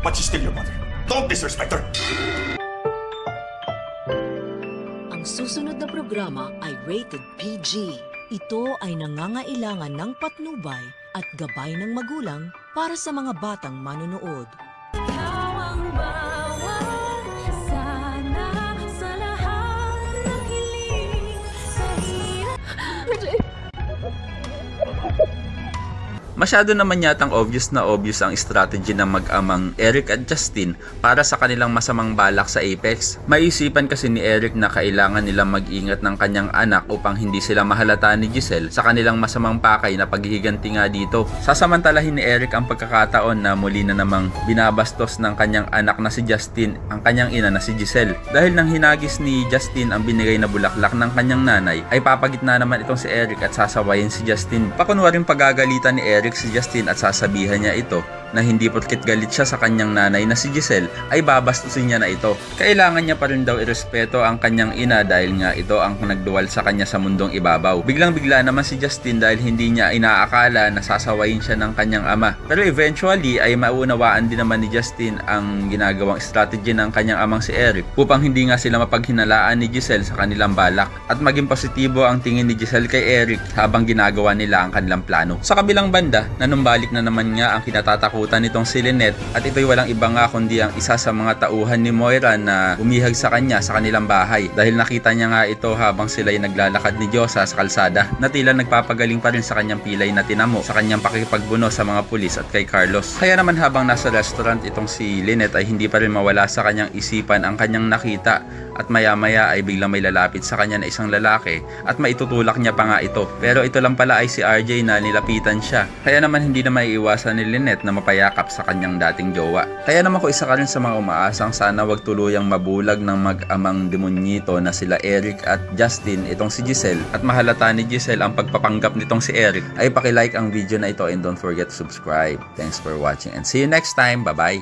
but she's still your mother. Don't disrespect her. Ang susunod na programa ay rated PG. Ito ay nangangailangan ng patnubay at gabay ng magulang para sa mga batang manonood. Masyado naman yatang obvious ang strategy ng mag-amang Eric at Justin para sa kanilang masamang balak sa Apex. Maisipan kasi ni Eric na kailangan nilang mag-ingat ng kanyang anak upang hindi sila mahalata ni Giselle sa kanilang masamang pakay na paghihiganti nga dito. Sasamantalahin ni Eric ang pagkakataon na muli na namang binabastos ng kanyang anak na si Justin ang kanyang ina na si Giselle. Dahil nang hinagis ni Justin ang binigay na bulaklak ng kanyang nanay, ay papagitna naman itong si Eric at sasawayin si Justin. Pakunwaring pagagalitan ni Eric si Justin at sasabihan niya ito na hindi porket galit siya sa kanyang nanay na si Giselle ay babastusin niya na ito. Kailangan niya pa rin daw irespeto ang kanyang ina dahil nga ito ang nagduwal sa kanya sa mundong ibabaw. Biglang bigla naman si Justin dahil hindi niya inaakala na sasawayin siya ng kanyang ama. Pero eventually ay maunawaan din naman ni Justin ang ginagawang strategy ng kanyang amang si Eric upang hindi nga sila mapaghinalaan ni Giselle sa kanilang balak at maging positibo ang tingin ni Giselle kay Eric habang ginagawa nila ang kanilang plano. Sa kabilang banda, nanumbalik na naman nga ang kinatatakutan nitong si Lynette at ito'y walang iba nga kundi ang isa sa mga tauhan ni Moira na umihag sa kanya sa kanilang bahay dahil nakita niya nga ito habang sila'y naglalakad ni Diyosa sa kalsada na tila nagpapagaling pa rin sa kanyang pilay na tinamo sa kanyang pakikipagbuno sa mga pulis at kay Carlos. Kaya naman habang nasa restaurant itong si Lynette ay hindi pa rin mawala sa kanyang isipan ang kanyang nakita at maya-maya ay biglang may lalapit sa kanya na isang lalaki at maitutulak niya pa nga ito. Pero ito lang pala ay si RJ na nilapitan siya. Kaya naman hindi na maiiwasan ni Lynette na mapayakap sa kanyang dating jowa. Kaya naman ko isa ka rin sa mga umaasang sana wag tuluyang mabulag ng mag-amang demonyito na sila Eric at Justin itong si Giselle at mahalata ni Giselle ang pagpapanggap nitong si Eric ay pakilike ang video na ito and don't forget to subscribe. Thanks for watching and see you next time. Bye bye!